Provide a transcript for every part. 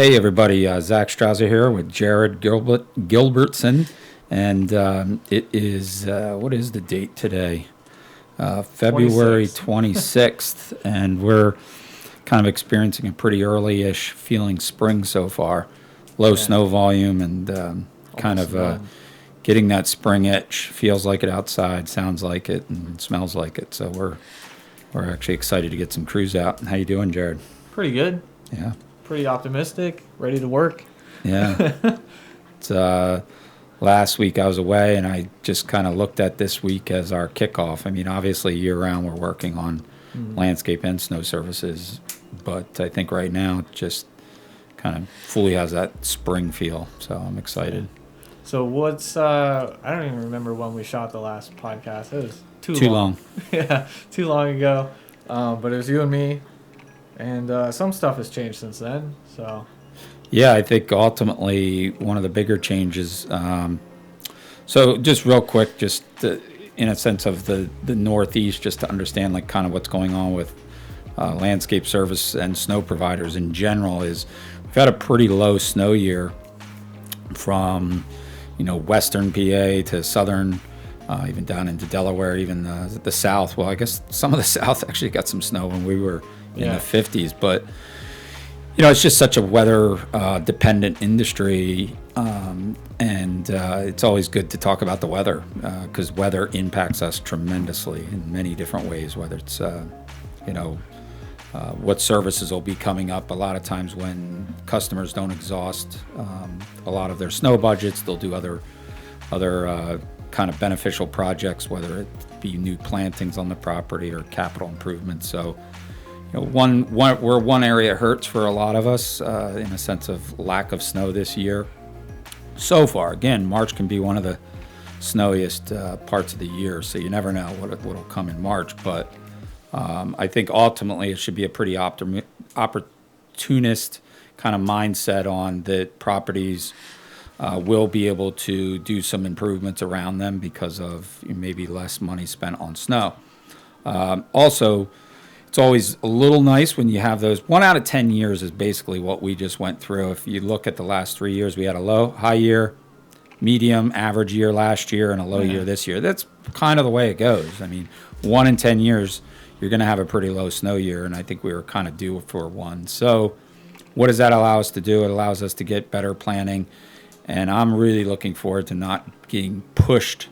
Hey everybody, Zach Strauser here with Jared Gilbertsen, and it is, what is the date today? February 26th, and we're kind of experiencing a pretty early-ish feeling spring so far. Low snow volume and getting that spring itch. Feels like it outside, sounds like it, and smells like it. So we're actually excited to get some crews out. How you doing, Jared? Pretty good. Yeah. Pretty optimistic, ready to work. Yeah. It's last week I was away, and I just kind of looked at this week as our kickoff. I mean, obviously year-round we're working on landscape and snow services, but I think right now it just kind of fully has that spring feel, so I'm excited. So what's, I don't even remember when we shot the last podcast. It was too long. Yeah, too long ago, but it was you and me, and some stuff has changed since then, so... Yeah, I think ultimately one of the bigger changes. So just real quick, just in a sense of the Northeast, just to understand like kind of what's going on with landscape service and snow providers in general, is we've had a pretty low snow year from western PA to southern, even down into Delaware, even the South. Well, I guess some of the South actually got some snow when we were in the 50s, but. It's just such a weather-dependent industry, and it's always good to talk about the weather because weather impacts us tremendously in many different ways, whether it's, what services will be coming up. A lot of times when customers don't exhaust a lot of their snow budgets, they'll do other kind of beneficial projects, whether it be new plantings on the property or capital improvements. So, one area hurts for a lot of us in a sense of lack of snow this year. So far, again, March can be one of the snowiest parts of the year, so you never know what'll come in March. But I think ultimately it should be a pretty opportunist kind of mindset on that properties will be able to do some improvements around them because of maybe less money spent on snow. Also, it's always a little nice when you have those. 1 out of 10 years is basically what we just went through. If you look at the last 3 years, we had a high year, medium, average year last year, and a low year this year. That's kind of the way it goes. I mean, 1 in 10 years, you're going to have a pretty low snow year, and I think we were kind of due for one. So what does that allow us to do? It allows us to get better planning, and I'm really looking forward to not getting pushed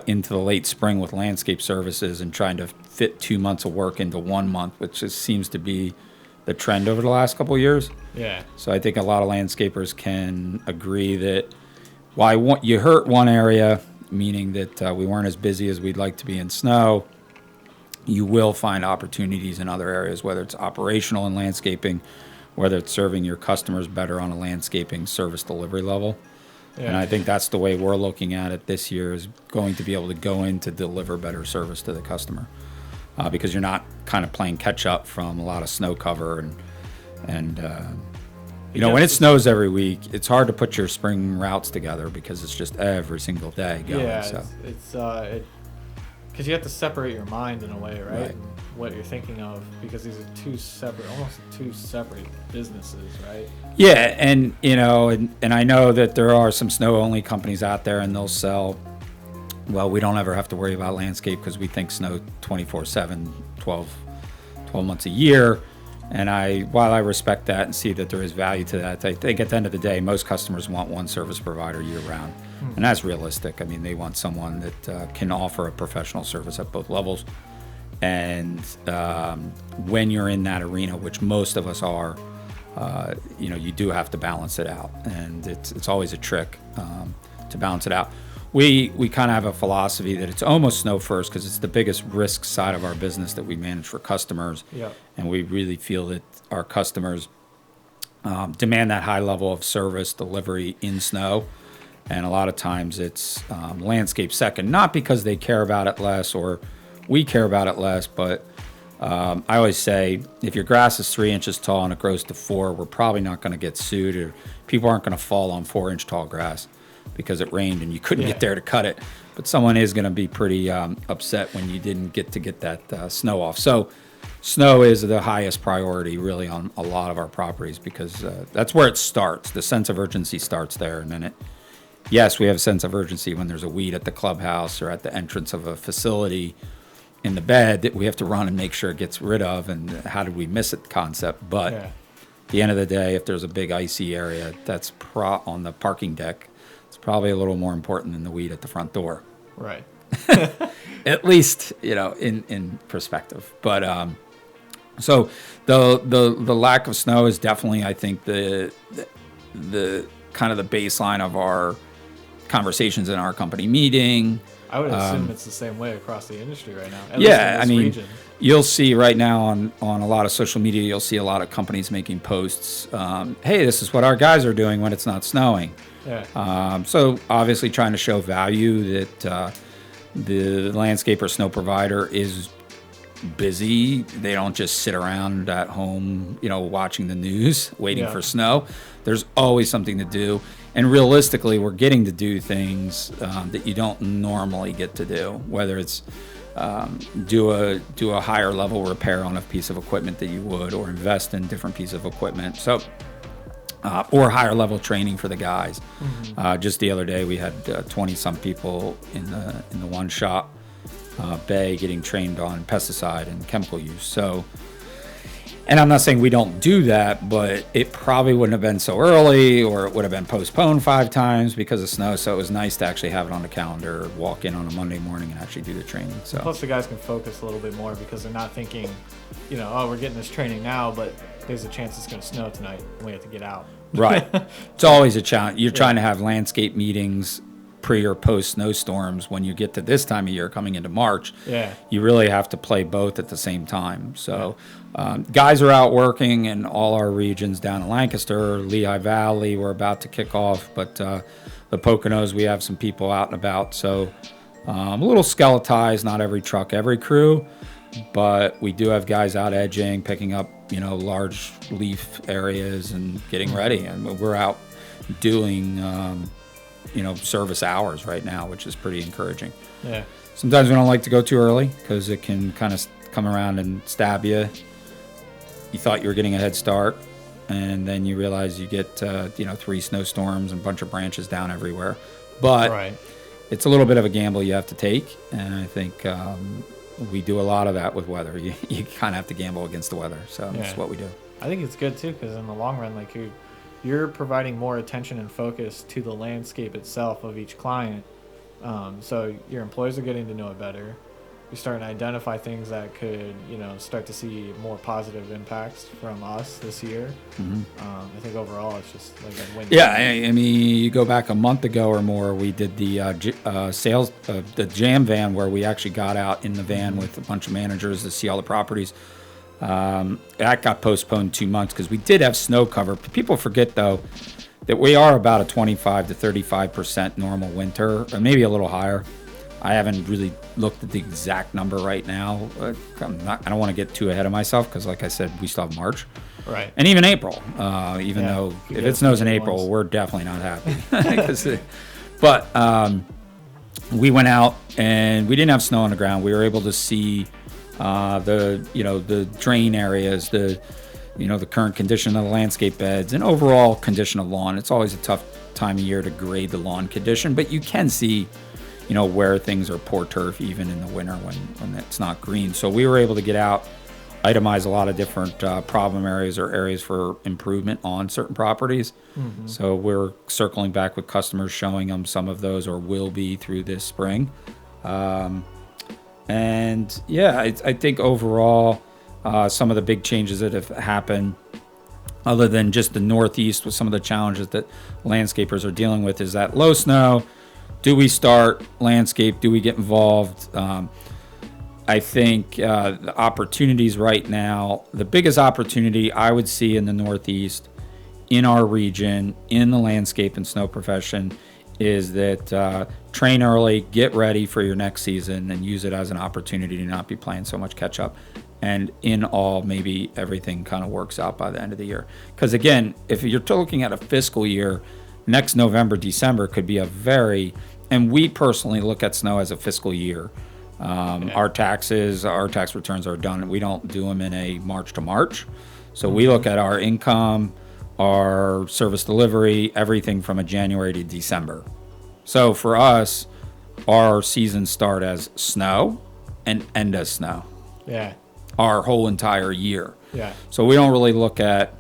into the late spring with landscape services and trying to fit 2 months of work into 1 month, which just seems to be the trend over the last couple of years. Yeah. So I think a lot of landscapers can agree that while you hurt one area, meaning that we weren't as busy as we'd like to be in snow, you will find opportunities in other areas, whether it's operational in landscaping, whether it's serving your customers better on a landscaping service delivery level. Yeah. And I think that's the way we're looking at it this year, is going to be able to go in to deliver better service to the customer because you're not kind of playing catch up from a lot of snow cover. And when it snows every week, it's hard to put your spring routes together because it's just every single day going. Yeah, so. It's because you have to separate your mind in a way, right? And what you're thinking of, because these are almost two separate businesses, right? Yeah, and and I know that there are some snow-only companies out there, and they'll sell. Well, we don't ever have to worry about landscape because we think snow 24/7, 12 months a year. And while I respect that and see that there is value to that, I think at the end of the day, most customers want one service provider year-round. And that's realistic. I mean, they want someone that can offer a professional service at both levels. And when you're in that arena, which most of us are, you do have to balance it out. And it's always a trick to balance it out. We kind of have a philosophy that it's almost snow first because it's the biggest risk side of our business that we manage for customers. Yep. And we really feel that our customers demand that high level of service delivery in snow. And a lot of times it's landscape second, not because they care about it less or we care about it less, but I always say if your grass is 3 inches tall and it grows to 4, we're probably not going to get sued, or people aren't going to fall on 4-inch tall grass because it rained and you couldn't get there to cut it. But someone is going to be pretty upset when you didn't get that snow off. So snow is the highest priority really on a lot of our properties because that's where it starts. The sense of urgency starts there. And then yes, we have a sense of urgency when there's a weed at the clubhouse or at the entrance of a facility in the bed that we have to run and make sure it gets rid of. And how did we miss it concept? But at the end of the day, if there's a big icy area that's on the parking deck, it's probably a little more important than the weed at the front door. Right. At least, in perspective. But so the lack of snow is definitely, I think, the kind of the baseline of our conversations in our company meeting. I would assume it's the same way across the industry right now. At least in this region. You'll see right now on a lot of social media, you'll see a lot of companies making posts. Hey, this is what our guys are doing when it's not snowing. Yeah. So obviously trying to show value that the landscaper snow provider is busy. They don't just sit around at home, watching the news, waiting for snow. There's always something to do. And realistically, we're getting to do things that you don't normally get to do, whether it's do a higher level repair on a piece of equipment that you would, or invest in different pieces of equipment. So, or higher level training for the guys. Mm-hmm. Just the other day, we had 20 some people in the one shop bay getting trained on pesticide and chemical use. So. And I'm not saying we don't do that, but it probably wouldn't have been so early, or it would have been postponed 5 times because of snow. So it was nice to actually have it on the calendar, walk in on a Monday morning and actually do the training. So plus the guys can focus a little bit more because they're not thinking, we're getting this training now, but there's a chance it's going to snow tonight and we have to get out. Right. It's always a challenge. You're trying to have landscape meetings pre or post snowstorms. When you get to this time of year coming into March, you really have to play both at the same time. So guys are out working in all our regions down in Lancaster, Lehigh Valley. We're about to kick off, but the Poconos, we have some people out and about. So a little skeletized, not every truck, every crew, but we do have guys out edging, picking up, large leaf areas and getting ready. And we're out doing, service hours right now, which is pretty encouraging. Yeah. Sometimes we don't like to go too early because it can kind of come around and stab you. You thought you were getting a head start, and then you realize you get, 3 snowstorms and a bunch of branches down everywhere. But it's a little bit of a gamble you have to take, and I think we do a lot of that with weather. You kind of have to gamble against the weather, so that's what we do. I think it's good, too, because in the long run, like you're providing more attention and focus to the landscape itself of each client. So your employees are getting to know it better. You're starting to identify things that could, start to see more positive impacts from us this year. Mm-hmm. I think overall it's just like a win. Yeah, I mean, you go back a month ago or more, we did the the jam van where we actually got out in the van with a bunch of managers to see all the properties. That got postponed 2 months because we did have snow cover. People forget, though, that we are about a 25 to 35% normal winter, or maybe a little higher. I haven't really looked at the exact number right now. I don't want to get too ahead of myself because, like I said, we still have March. Right. And even April, though if it snows in April, we're definitely not happy. But we went out and we didn't have snow on the ground. We were able to see the drain areas, the current condition of the landscape beds, and overall condition of lawn. It's always a tough time of year to grade the lawn condition, but you can see, where things are poor turf even in the winter when it's not green. So we were able to get out, itemize a lot of different problem areas or areas for improvement on certain properties. Mm-hmm. So we're circling back with customers, showing them some of those, or will be through this spring. I think overall, some of the big changes that have happened, other than just the Northeast with some of the challenges that landscapers are dealing with, is that low snow. Do we start landscape? Do we get involved? I think the opportunities right now, the biggest opportunity I would see in the Northeast, in our region, in the landscape and snow profession, is that train early, get ready for your next season, and use it as an opportunity to not be playing so much catch up. And in all, maybe everything kind of works out by the end of the year. Because again, if you're looking at a fiscal year, next November, December could be and we personally look at snow as a fiscal year. Our tax returns are done. We don't do them in a March to March. So we look at our income, our service delivery, everything from a January to December. So for us, our seasons start as snow and end as snow. Yeah. Our whole entire year. Yeah. So we don't really look at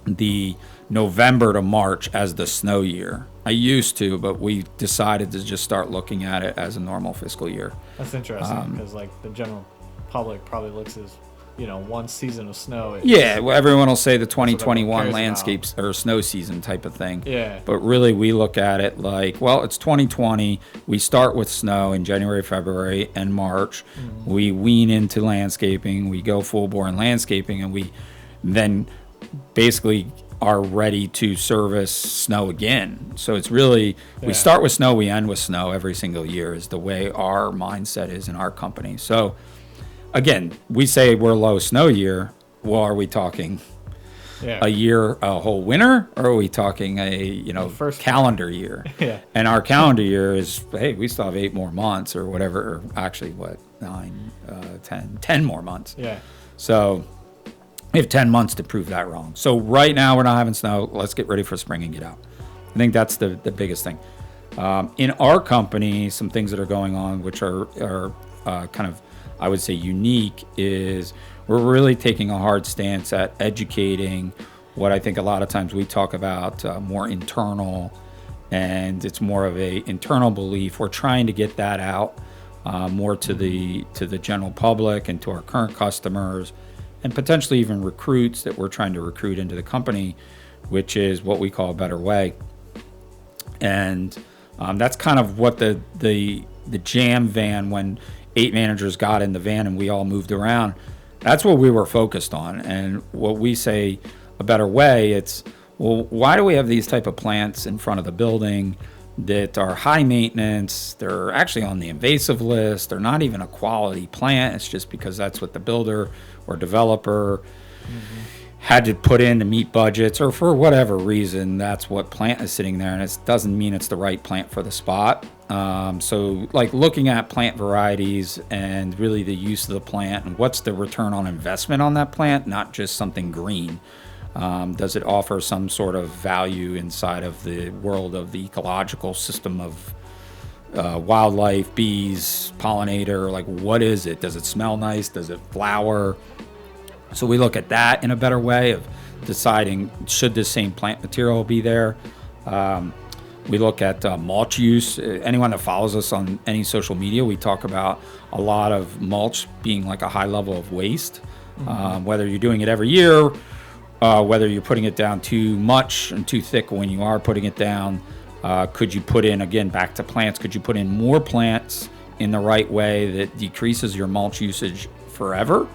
the November to March as the snow year. I used to, but we decided to just start looking at it as a normal fiscal year. That's interesting because like the general public probably looks as, one season of snow. Yeah, well, everyone will say the 2021 cares landscapes or snow season type of thing. Yeah. But really, we look at it like, well, it's 2020. We start with snow in January, February, and March. Mm-hmm. We wean into landscaping. We go full bore in landscaping, and we then basically are ready to service snow again. So it's really, we start with snow, we end with snow every single year is the way our mindset is in our company. So again, we say we're low snow year. Well, are we talking a year, a whole winter, or are we talking a first calendar year? Yeah. And our calendar year is, hey, we still have 8 more months or whatever, or actually 10 more months. Yeah. So we have 10 months to prove that wrong. So right now we're not having snow. Let's get ready for spring and get out. I think that's the biggest thing. In our company, some things that are going on, which are kind of, I would say, unique, is we're really taking a hard stance at educating what I think a lot of times we talk about more internal, and it's more of a internal belief. We're trying to get that out more to the general public and to our current customers, and potentially even recruits that we're trying to recruit into the company, which is what we call a better way. And that's kind of what the jam van, when 8 managers got in the van and we all moved around, that's what we were focused on. And what we say a better way, it's, well, why do we have these type of plants in front of the building that are high maintenance? They're actually on the invasive list. They're not even a quality plant. It's just because that's what the builder or developer had to put in to meet budgets, or for whatever reason, that's what plant is sitting there, and it doesn't mean it's the right plant for the spot. So like looking at plant varieties and really the use of the plant and what's the return on investment on that plant, not just something green. Does it offer some sort of value inside of the world of the ecological system of wildlife, bees, pollinator? Like, what is it? Does it smell nice? Does it flower? So we look at that in a better way of deciding, should this same plant material be there? We look at mulch use. Anyone that follows us on any social media, we talk about a lot of mulch being like a high level of waste. Whether you're doing it every year, whether you're putting it down too much and too thick when you are putting it down, could you put in, again, back to plants, could you put in more plants in the right way that decreases your mulch usage forever?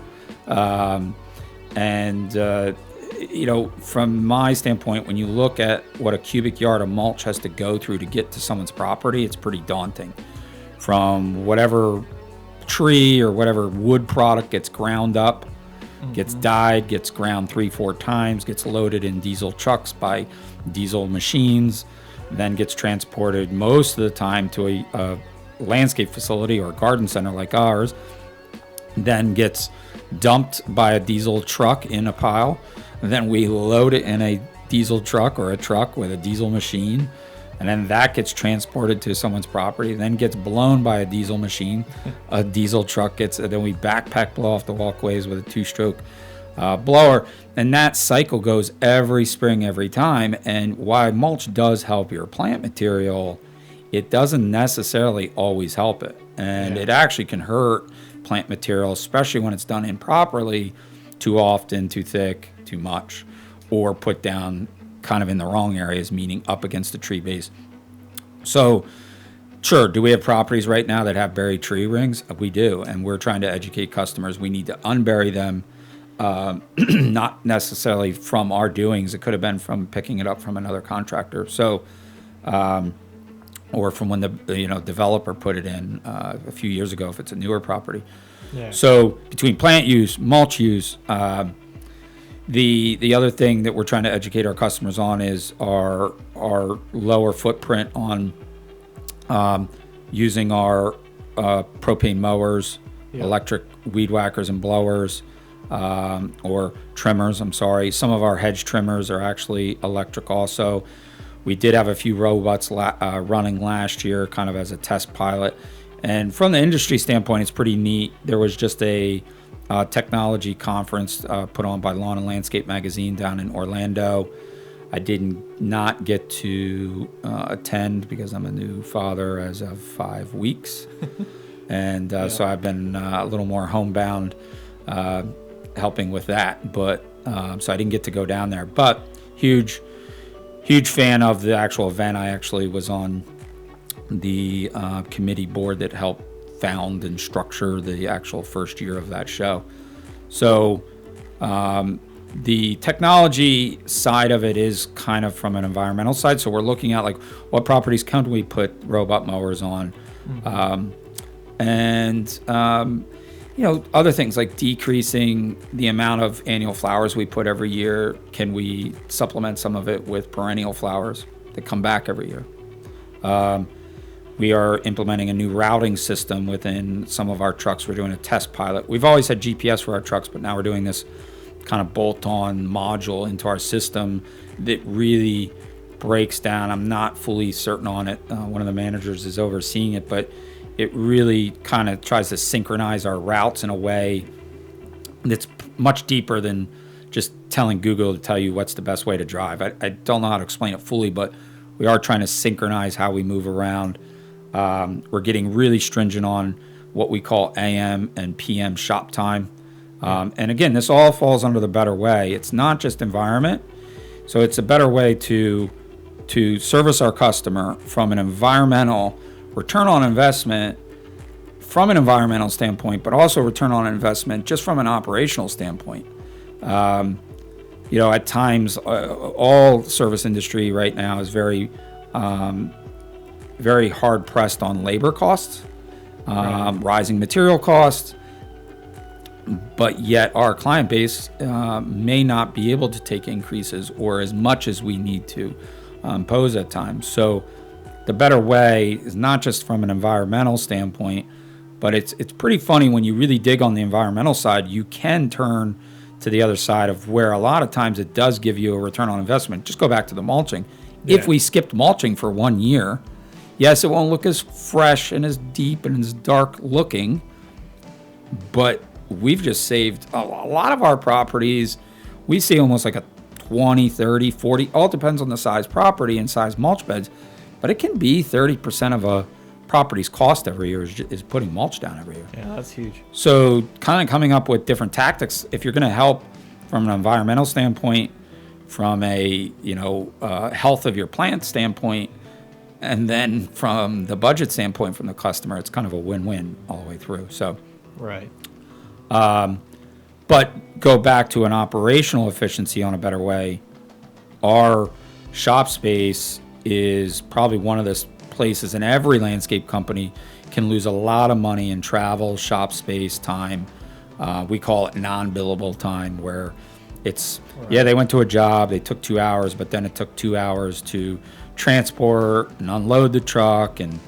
From my standpoint, when you look at what a cubic yard of mulch has to go through to get to someone's property, it's pretty daunting. From whatever tree or whatever wood product gets ground up, gets dyed, gets ground 3-4 times, gets loaded in diesel trucks by diesel machines, then gets transported most of the time to a landscape facility or a garden center like ours, then gets dumped by a diesel truck in a pile, and then we load it in a diesel truck or a truck with a diesel machine, and then that gets transported to someone's property, then gets blown by a diesel machine. A diesel truck then we backpack blow off the walkways with a 2-stroke blower, and that cycle goes every spring, every time. And while mulch does help your plant material, it doesn't necessarily always help it, and it actually can hurt plant material, especially when it's done improperly, too often, too thick, too much, or put down kind of in the wrong areas, meaning up against the tree base. So sure, do we have properties right now that have buried tree rings? We do, and we're trying to educate customers. We need to unbury them, not necessarily from our doings. It could have been from picking it up from another contractor. So or from when the developer put it in a few years ago if it's a newer property. Yeah. So between plant use, mulch use, the other thing that we're trying to educate our customers on is our lower footprint on using our propane mowers, Yeah. electric weed whackers and blowers, or trimmers, I'm sorry. Some of our hedge trimmers are actually electric also. We did have a few robots running last year kind of as a test pilot. And from the industry standpoint, it's pretty neat. There was just a technology conference put on by Lawn and Landscape magazine down in Orlando. I did not get to attend because I'm a new father as of 5 weeks. And so I've been a little more homebound helping with that. But so I didn't get to go down there. But huge fan of the actual event. I actually was on the committee board that helped found and structure the actual first year of that show. So the technology side of it is kind of from an environmental side. So we're looking at like what properties can we put robot mowers on, and other things like decreasing the amount of annual flowers we put every year. Can we supplement some of it with perennial flowers that come back every year? We are implementing a new routing system within some of our trucks. We're doing a test pilot. We've always had GPS for our trucks, but now we're doing this kind of bolt-on module into our system that really breaks down. I'm not fully certain on it. One of the managers is overseeing it, but it really kind of tries to synchronize our routes in a way that's much deeper than just telling Google to tell you what's the best way to drive. I don't know how to explain it fully, but we are trying to synchronize how we move around. We're getting really stringent on what we call AM and PM shop time. And again, this all falls under the Better Way. It's not just environment. So it's a better way to service our customer from an environmental return on investment from an environmental standpoint, but also return on investment just from an operational standpoint. At times, all service industry right now is very hard pressed on labor costs, rising material costs, but yet our client base may not be able to take increases or as much as we need to impose at times. So the Better Way is not just from an environmental standpoint, but it's pretty funny when you really dig on the environmental side. You can turn to the other side of where a lot of times it does give you a return on investment. Just go back to the mulching. Yeah. If we skipped mulching for 1 year, yes, it won't look as fresh and as deep and as dark looking, but we've just saved a lot of our properties. We see almost like a 20, 30, 40, all depends on the size property and size mulch beds, but it can be 30% of a property's cost every year is putting mulch down every year. Yeah, that's huge. So kind of coming up with different tactics, if you're going to help from an environmental standpoint, from a health of your plant standpoint, and then from the budget standpoint from the customer, it's kind of a win-win all the way through. So, right. But go back to an operational efficiency on a Better Way. Our shop space is probably one of the places, and every landscape company can lose a lot of money in travel, shop space, time. We call it non-billable time, where it's, they went to a job, they took 2 hours, but then it took 2 hours to transport and unload the truck and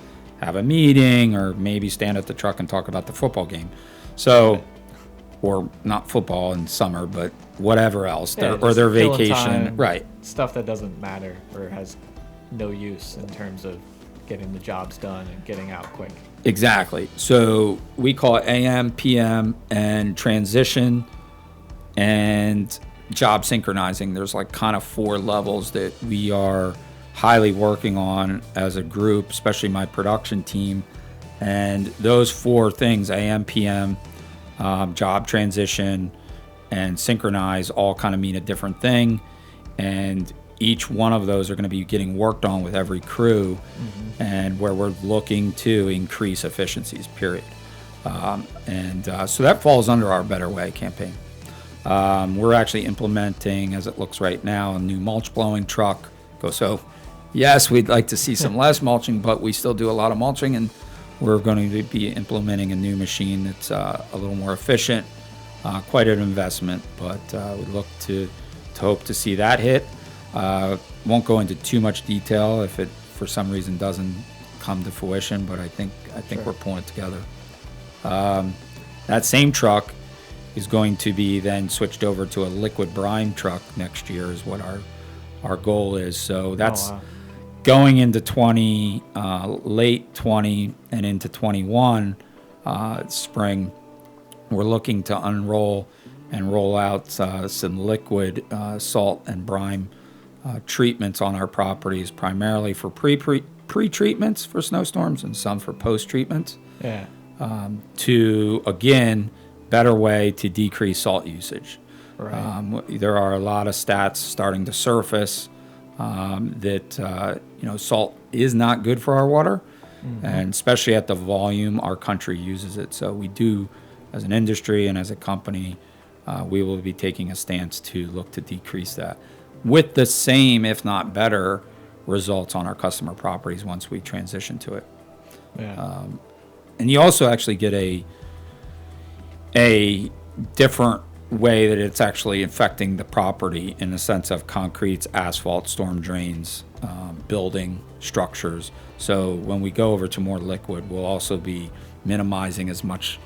have a meeting, or maybe stand at the truck and talk about the football game. So, or not football in summer, but whatever else, or their vacation, time, right? Stuff that doesn't matter or has no use in terms of getting the jobs done and getting out quick. Exactly. So we call it AM, PM, and transition and job synchronizing. There's like kind of 4 levels that we are highly working on as a group, especially my production team. And those 4 things, AM, PM, job transition, and synchronize, all kind of mean a different thing. And each one of those are going to be getting worked on with every crew, and where we're looking to increase efficiencies, period. So that falls under our Better Way campaign. We're actually implementing, as it looks right now, a new mulch blowing truck. So yes, we'd like to see some less mulching, but we still do a lot of mulching, and we're going to be implementing a new machine that's a little more efficient, quite an investment, but we look to hope to see that hit. Won't go into too much detail if it for some reason doesn't come to fruition, but I think I think we're pulling it together. That same truck is going to be then switched over to a liquid brine truck next year is what our goal is. So that's going into late 20 and into 21 spring. We're looking to unroll and roll out some liquid salt and brine treatments on our properties, primarily for pre-treatments for snowstorms and some for post-treatments. Yeah. To, again, better way to decrease salt usage. Right. There are a lot of stats starting to surface that salt is not good for our water, and especially at the volume our country uses it. So we do, as an industry and as a company, we will be taking a stance to look to decrease that with the same, if not better, results on our customer properties once we transition to it. Yeah. And you also actually get a different way that it's actually affecting the property in the sense of concretes, asphalt, storm drains, building structures. So when we go over to more liquid, we'll also be minimizing as much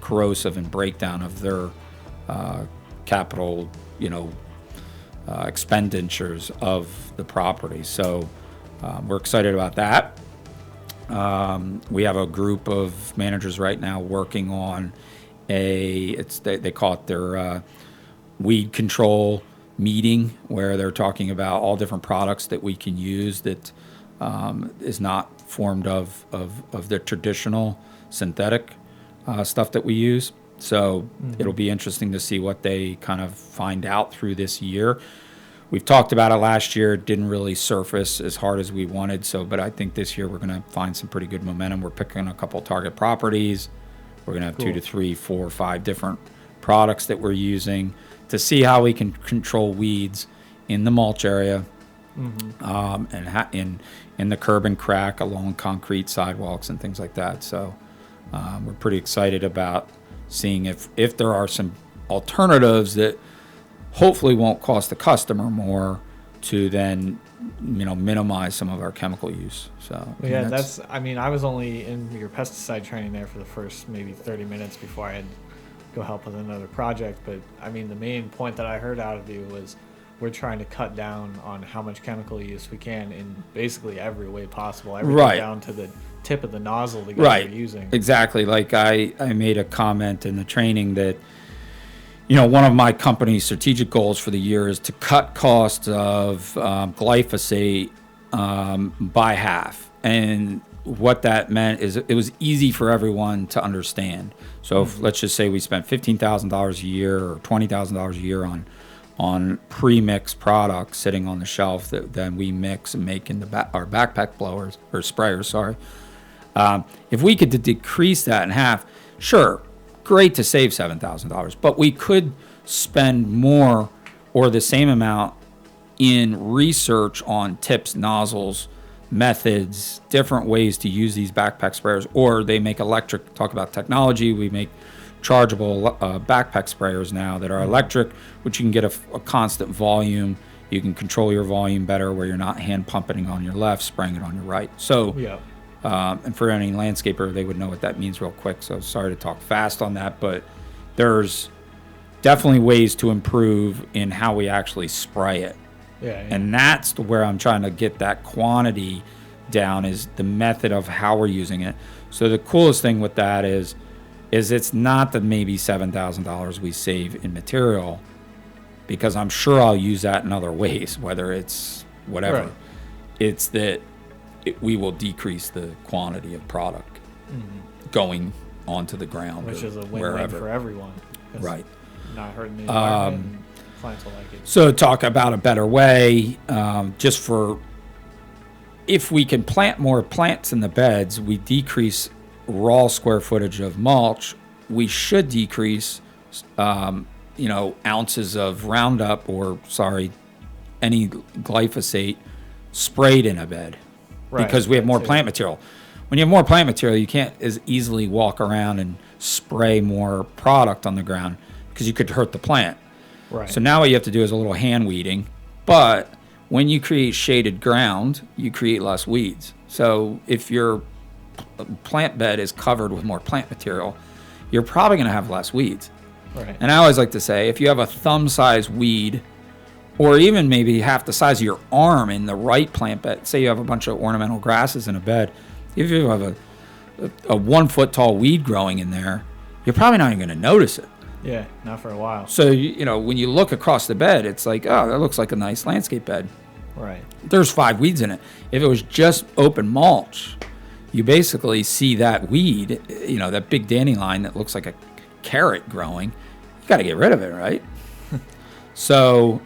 corrosive and breakdown of their capital, expenditures of the property. So we're excited about that. We have a group of managers right now working on they call it their weed control meeting, where they're talking about all different products that we can use that is not formed of the traditional synthetic stuff that we use. So it'll be interesting to see what they kind of find out through this year. We've talked about it last year. It didn't really surface as hard as we wanted. But I think this year we're going to find some pretty good momentum. We're picking a couple target properties. We're going to have 2 to 3, 4, or 5 different products that we're using to see how we can control weeds in the mulch area, and in the curb and crack along concrete sidewalks and things like that. So we're pretty excited about seeing if there are some alternatives that hopefully won't cost the customer more to then minimize some of our chemical use. So yeah, I was only in your pesticide training there for the first maybe 30 minutes before I had to go help with another project. But I mean, the main point that I heard out of you was we're trying to cut down on how much chemical use we can in basically every way possible, everything down to the tip of the nozzle that you're using. Exactly. Like I made a comment in the training that one of my company's strategic goals for the year is to cut costs of glyphosate by half. And what that meant is it was easy for everyone to understand. So if, let's just say we spent $15,000 a year or $20,000 a year on pre-mixed products sitting on the shelf that then we mix and make in our backpack blowers or sprayers. Sorry. If we could decrease that in half, sure. Great to save $7,000, but we could spend more or the same amount in research on tips, nozzles, methods, different ways to use these backpack sprayers. Or they make electric. Talk about technology. We make chargeable backpack sprayers now that are electric, which you can get a constant volume. You can control your volume better, where you're not hand pumping on your left, spraying it on your right. So. Yeah. And for any landscaper, they would know what that means real quick. So sorry to talk fast on that, but there's definitely ways to improve in how we actually spray it. Yeah. And that's where I'm trying to get that quantity down, is the method of how we're using it. So the coolest thing with that is it's not the maybe $7,000 we save in material, because I'm sure I'll use that in other ways, whether it's whatever. Right. It's that we will decrease the quantity of product going onto the ground, which is a win-win for everyone. Right. Not hurting the environment. And clients will like it. So talk about a better way, just for if we can plant more plants in the beds, we decrease raw square footage of mulch. We should decrease, ounces of Roundup any glyphosate sprayed in a bed. Right, because we have more plant material. When you have more plant material, you can't as easily walk around and spray more product on the ground, because you could hurt the plant. Right. So now what you have to do is a little hand weeding. But when you create shaded ground, you create less weeds. So if you're plant bed is covered with more plant material, you're probably going to have less weeds. Right. And I always like to say, if you have a thumb-sized weed, or even maybe half the size of your arm in the right plant bed, say you have a bunch of ornamental grasses in a bed, if you have a 1 foot tall weed growing in there, you're probably not even going to notice it. Yeah, not for a while. So, when you look across the bed, it's like, oh, that looks like a nice landscape bed. Right. There's 5 weeds in it. If it was just open mulch, you basically see that weed, that big dandelion that looks like a carrot growing. You got to get rid of it, right? So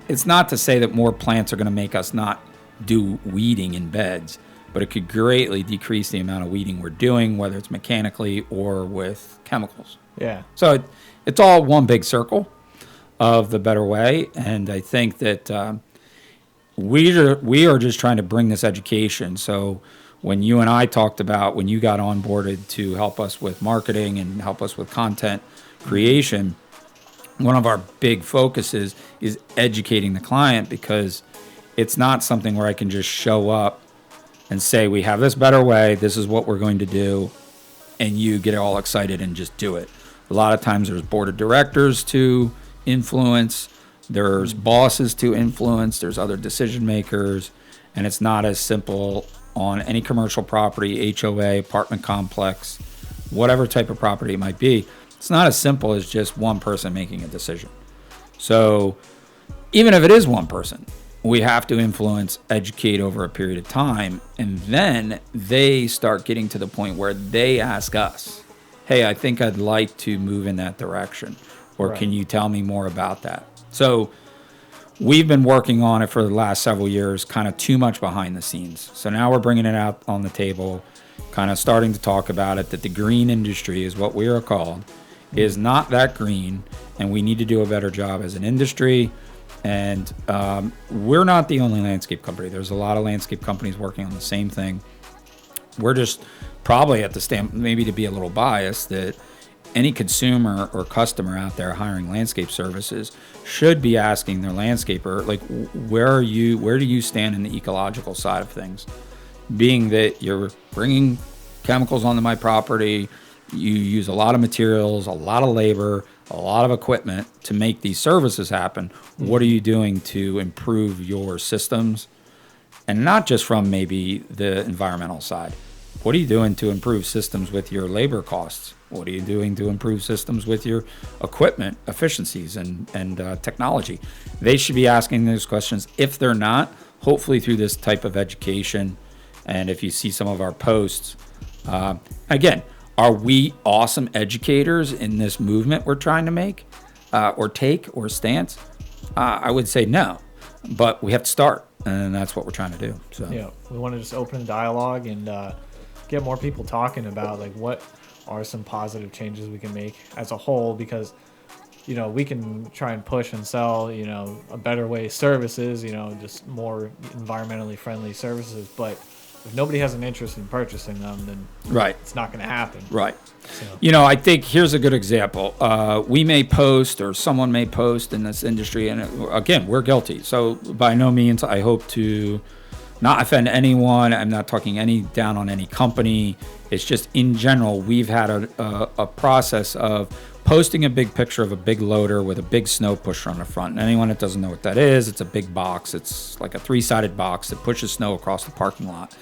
it's not to say that more plants are going to make us not do weeding in beds, but it could greatly decrease the amount of weeding we're doing, whether it's mechanically or with chemicals. Yeah. So it's all one big circle of the better way, and I think that we are just trying to bring this education. So when you and I talked about when you got onboarded to help us with marketing and help us with content creation, one of our big focuses is educating the client, because it's not something where I can just show up and say, we have this better way, this is what we're going to do, and you get all excited and just do it. A lot of times there's board of directors to influence, there's bosses to influence, there's other decision makers, and it's not as simple on any commercial property, HOA, apartment complex, whatever type of property it might be. It's not as simple as just one person making a decision. So even if it is one person, we have to influence, educate over a period of time, and then they start getting to the point where they ask us, hey, I think I'd like to move in that direction, or Right. Can you tell me more about that? So we've been working on it for the last several years, kind of too much behind the scenes. So now we're bringing it out on the table, kind of starting to talk about it, that the green industry is what we are called, is not that green, and we need to do a better job as an industry. And we're not the only landscape company. There's a lot of landscape companies working on the same thing. We're just probably at the stand, maybe to be a little biased, that any consumer or customer out there hiring landscape services should be asking their landscaper, like, where do you stand in the ecological side of things? Being that you're bringing chemicals onto my property, you use a lot of materials, a lot of labor, a lot of equipment to make these services happen. What are you doing to improve your systems? And not just from maybe the environmental side. What are you doing to improve systems with your labor costs? What are you doing to improve systems with your equipment efficiencies and technology? They should be asking those questions. If they're not, hopefully through this type of education, and if you see some of our posts, again, are we awesome educators in this movement we're trying to make or stance? I would say no, but we have to start, and that's what we're trying to do. So Yeah, we want to just open dialogue and get more people talking about, like, what are some positive changes we can make as a whole, because we can try and push and sell a better way services, just more environmentally friendly services, but if nobody has an interest in purchasing them, then right, it's not going to happen. right. So. I think here's a good example. We may post, or someone may post in this industry, and again, we're guilty. So by no means I hope to not offend anyone. I'm not talking any down on any company. It's just in general, we've had a process of posting a big picture of a big loader with a big snow pusher on the front. And anyone that doesn't know what that is, it's a big box. It's like a 3-sided box that pushes snow across the parking lot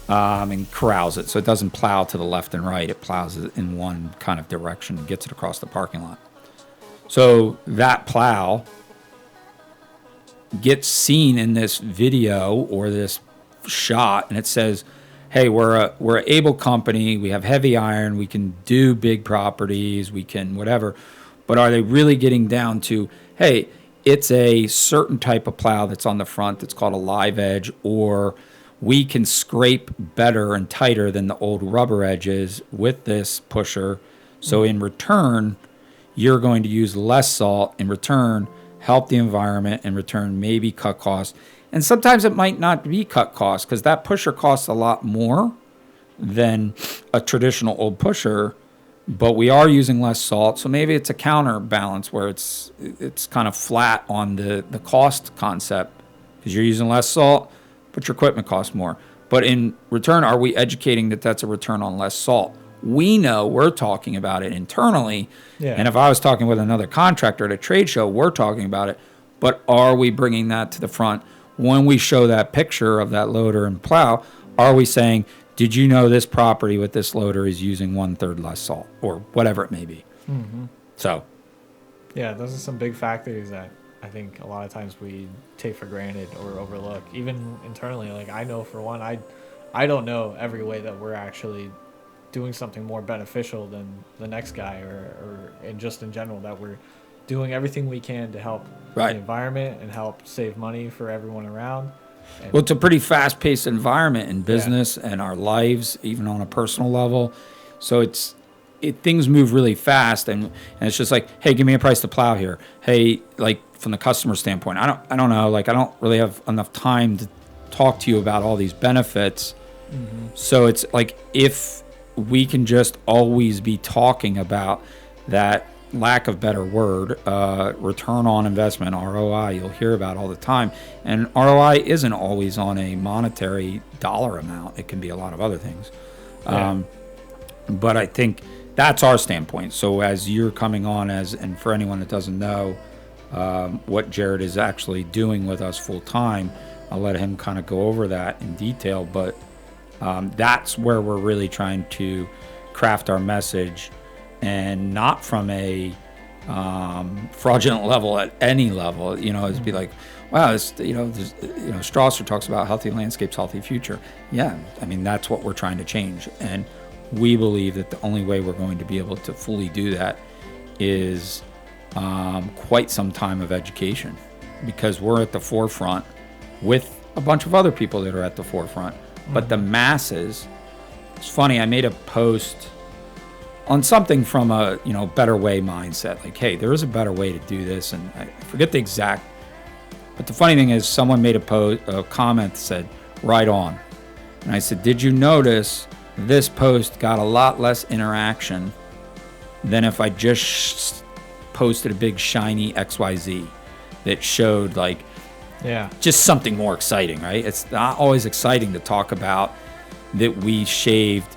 and corrals it. So it doesn't plow to the left and right. It plows it in one kind of direction and gets it across the parking lot. So that plow gets seen in this video or this shot, and it says, hey, we're an able company, we have heavy iron, we can do big properties, we can whatever. But are they really getting down to, hey, it's a certain type of plow that's on the front that's called a live edge, or we can scrape better and tighter than the old rubber edges with this pusher. So in return, you're going to use less salt. In return, help the environment. In return, maybe cut costs. And sometimes it might not be cut costs, because that pusher costs a lot more than a traditional old pusher, but we are using less salt. So maybe it's a counterbalance where it's kind of flat on the cost concept, because you're using less salt, but your equipment costs more. But in return, are we educating that that's a return on less salt? We know we're talking about it internally. Yeah. And if I was talking with another contractor at a trade show, we're talking about it. But are we bringing that to the front? When we show that picture of that loader and plow, are we saying, did you know this property with this loader is using 1/3 less salt, or whatever it may be? Mm-hmm. So, yeah, those are some big factors that I think a lot of times we take for granted or overlook, even internally. Like, I know for one, I don't know every way that we're actually doing something more beneficial than the next guy, or and just in general, that we're doing everything we can to help Right. the environment and help save money for everyone around. And well, it's a pretty fast-paced environment in business and our lives, even on a personal level. So things move really fast, and it's just like, hey, give me a price to plow here. Hey, like from the customer standpoint, I don't know, like I don't really have enough time to talk to you about all these benefits. Mm-hmm. So it's like, if we can just always be talking about that, lack of better word, return on investment, ROI, you'll hear about all the time. And ROI isn't always on a monetary dollar amount. It can be a lot of other things. Yeah. But I think that's our standpoint. So as you're coming on and for anyone that doesn't know what Jared is actually doing with us full time, I'll let him kind of go over that in detail. But that's where we're really trying to craft our message, and not from a fraudulent level at any level. It'd be like, wow, Strauser talks about healthy landscapes, healthy future. Yeah, I mean, that's what we're trying to change. And we believe that the only way we're going to be able to fully do that is quite some time of education, because we're at the forefront with a bunch of other people that are at the forefront. But the masses, it's funny, I made a post on something from a better way mindset, like, hey, there is a better way to do this, and I forget the exact, but the funny thing is, someone made a comment that said, right on. And I said, did you notice this post got a lot less interaction than if I just posted a big shiny XYZ that showed, like, just something more exciting, right? It's not always exciting to talk about that we shaved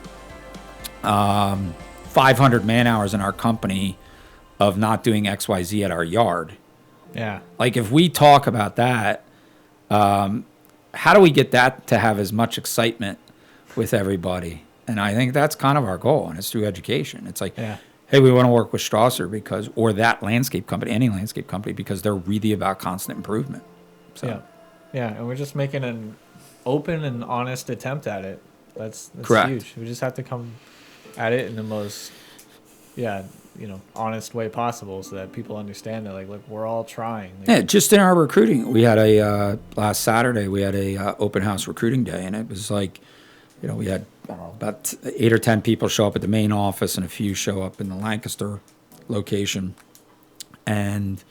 500 man hours in our company of not doing XYZ at our yard. Yeah. Like, if we talk about that, how do we get that to have as much excitement with everybody? And I think that's kind of our goal, and it's through education. It's like, hey, we want to work with Strauser or that landscape company, any landscape company, because they're really about constant improvement. So. Yeah, and we're just making an open and honest attempt at it. That's Correct. Huge. We just have to come at it in the most, honest way possible, so that people understand that, like, look, we're all trying. Yeah, just in our recruiting, we had last Saturday, we had a open house recruiting day, and it was like, we had about 8 or 10 people show up at the main office, and a few show up in the Lancaster location. And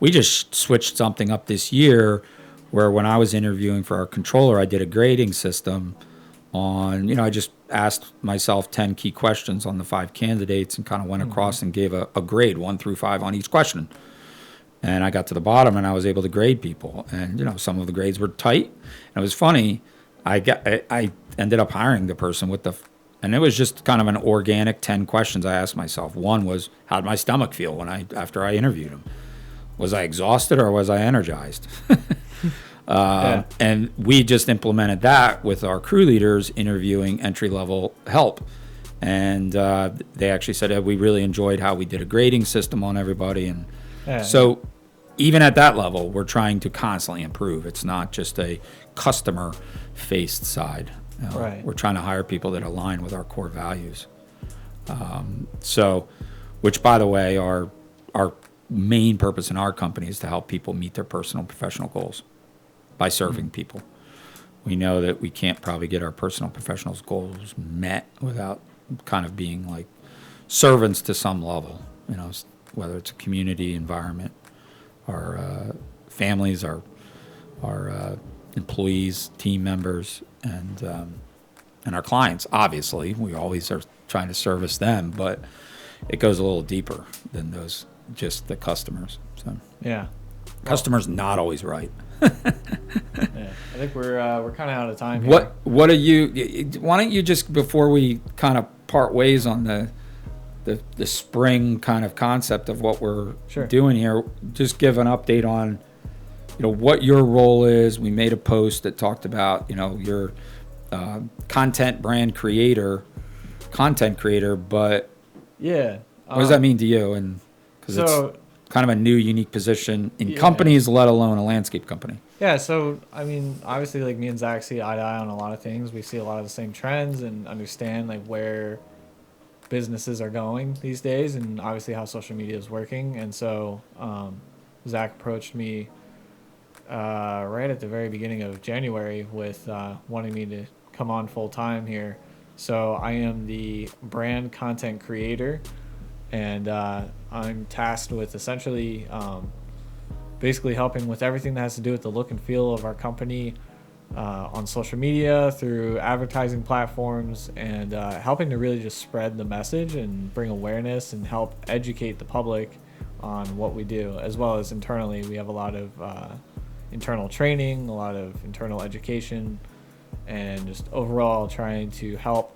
we just switched something up this year, where when I was interviewing for our controller, I did a grading system on, I just asked myself 10 key questions on the 5 candidates, and kind of went across and gave a grade 1 through 5 on each question. And I got to the bottom, and I was able to grade people. And, some of the grades were tight. And it was funny. I ended up hiring the person and it was just kind of an organic 10 questions I asked myself. One was, how did my stomach feel after I interviewed him? Was I exhausted or was I energized? And we just implemented that with our crew leaders interviewing entry-level help. And they actually said, we really enjoyed how we did a grading system on everybody. And so even at that level, we're trying to constantly improve. It's not just a customer-faced side. Right. We're trying to hire people that align with our core values. Which, by the way, our main purpose in our company is to help people meet their personal and professional goals by serving people. We know that we can't probably get our personal and professional goals met without kind of being like servants to some level, whether it's a community environment, our families, our employees, team members, and our clients. Obviously, we always are trying to service them, but it goes a little deeper than just the customers. So yeah, customers not always right. Yeah. I think we're kind of out of time here. What are you? Why don't you just, before we kind of part ways on the spring kind of concept of what we're doing here, just give an update on, what your role is. We made a post that talked about, your content creator, but yeah, what does that mean to you? And because it's kind of a new, unique position in companies, let alone a landscape company. Yeah, so I mean, obviously, like me and Zach see eye to eye on a lot of things. We see a lot of the same trends and understand like where businesses are going these days, and obviously how social media is working. And so Zach approached me right at the very beginning of January with wanting me to come on full time here. So I am the brand content creator, and I'm tasked with essentially basically helping with everything that has to do with the look and feel of our company on social media, through advertising platforms, and helping to really just spread the message and bring awareness and help educate the public on what we do, as well as internally. We have a lot of internal training, a lot of internal education, and just overall trying to help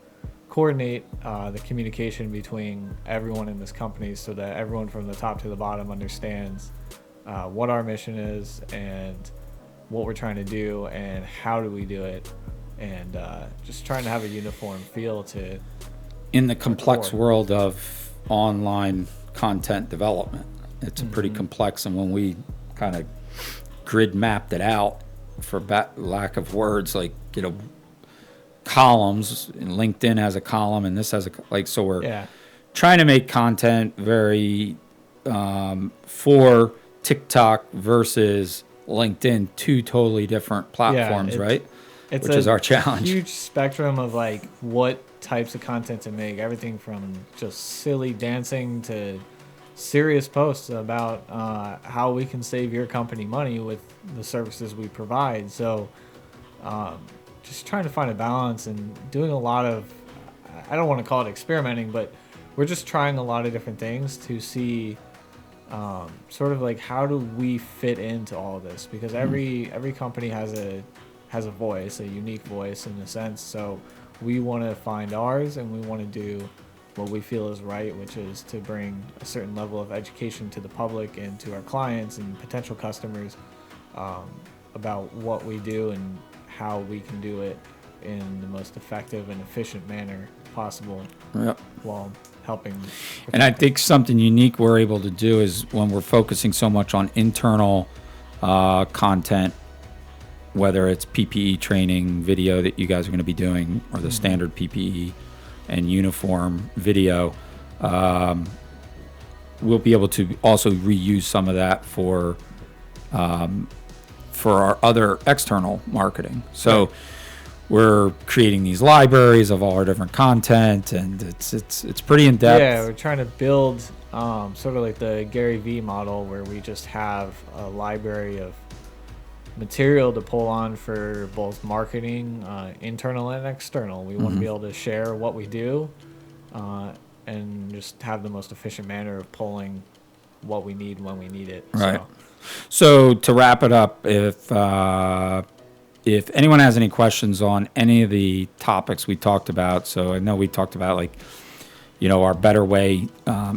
coordinate the communication between everyone in this company so that everyone from the top to the bottom understands what our mission is and what we're trying to do and how do we do it, and just trying to have a uniform feel to in the complex world of online content development. It's a pretty complex, and when we kind of grid mapped it out, for lack of words, like columns, and LinkedIn has a column and this has so we're trying to make content very for TikTok versus LinkedIn, two totally different platforms, right? Which is our challenge. Huge spectrum of like what types of content to make, everything from just silly dancing to serious posts about how we can save your company money with the services we provide. So just trying to find a balance and doing a lot of, I don't want to call it experimenting, but we're just trying a lot of different things to see sort of like how do we fit into all of this, because every company has a voice, a unique voice in a sense. So we want to find ours, and we want to do what we feel is right, which is to bring a certain level of education to the public and to our clients and potential customers about what we do and how we can do it in the most effective and efficient manner possible, while helping. And I think something unique we're able to do is when we're focusing so much on internal content, whether it's PPE training video that you guys are going to be doing, or the standard PPE and uniform video, we'll be able to also reuse some of that for our other external marketing. So we're creating these libraries of all our different content, and it's pretty in depth. Yeah, we're trying to build sort of like the Gary Vee model, where we just have a library of material to pull on for both marketing, internal and external. We want to be able to share what we do and just have the most efficient manner of pulling what we need when we need it. Right. So to wrap it up, if anyone has any questions on any of the topics we talked about, so I know we talked about our Better Way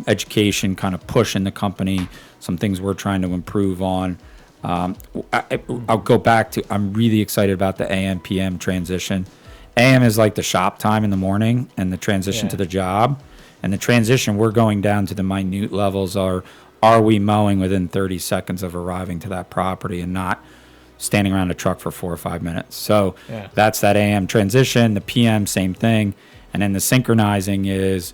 education, kind of push in the company, some things we're trying to improve on. I'll go back to, I'm really excited about the AM PM transition. AM is like the shop time in the morning, and the transition to the job, and the transition, we're going down to the minute levels. Are we mowing within 30 seconds of arriving to that property and not standing around a truck for 4 or 5 minutes? So that's that AM transition. The PM, same thing. And then the synchronizing is,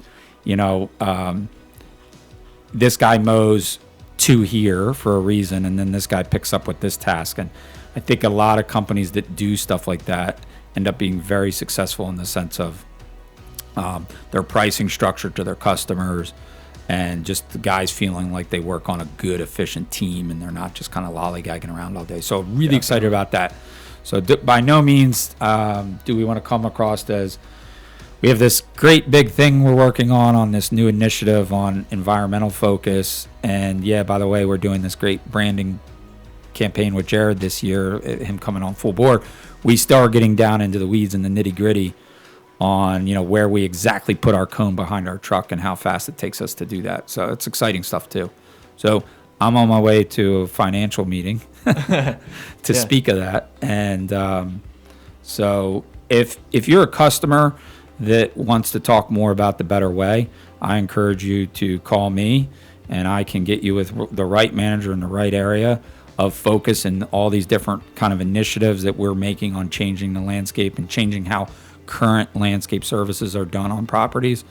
this guy mows to here for a reason, and then this guy picks up with this task. And I think a lot of companies that do stuff like that end up being very successful in the sense of their pricing structure to their customers, and just the guys feeling like they work on a good, efficient team, and they're not just kind of lollygagging around all day. So really excited about that. So by no means do we want to come across as we have this great big thing we're working on this new initiative on environmental focus. And by the way, we're doing this great branding campaign with Jared this year, him coming on full board, we start getting down into the weeds and the nitty gritty on, where we exactly put our cone behind our truck and how fast it takes us to do that. So it's exciting stuff too. So I'm on my way to a financial meeting to speak of that. And so if you're a customer that wants to talk more about the Better Way, I encourage you to call me, and I can get you with the right manager in the right area of focus and all these different kind of initiatives that we're making on changing the landscape and changing how current landscape services are done on properties.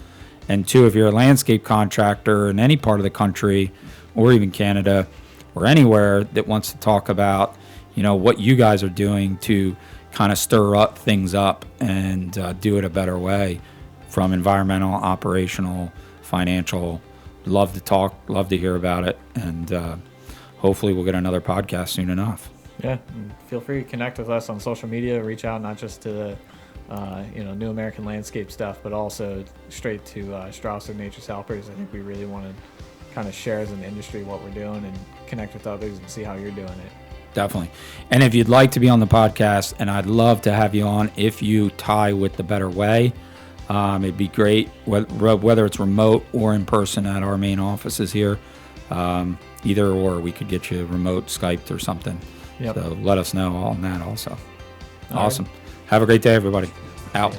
And two, if you're a landscape contractor in any part of the country or even Canada or anywhere that wants to talk about, what you guys are doing to kind of stir up things up and do it a better way, from environmental, operational, financial, love to talk, love to hear about it. And hopefully we'll get another podcast soon enough. Yeah, feel free to connect with us on social media. Reach out not just to the New American Landscape stuff, but also straight to Strauser Nature's Helpers. I think we really want to kind of share as an industry what we're doing and connect with others and see how you're doing it. Definitely. And if you'd like to be on the podcast, and I'd love to have you on if you tie with the Better Way, it'd be great, whether it's remote or in person at our main offices here. Either or, we could get you remote, Skyped or something. Yep. So let us know on that also. Awesome. Have a great day, everybody. Out.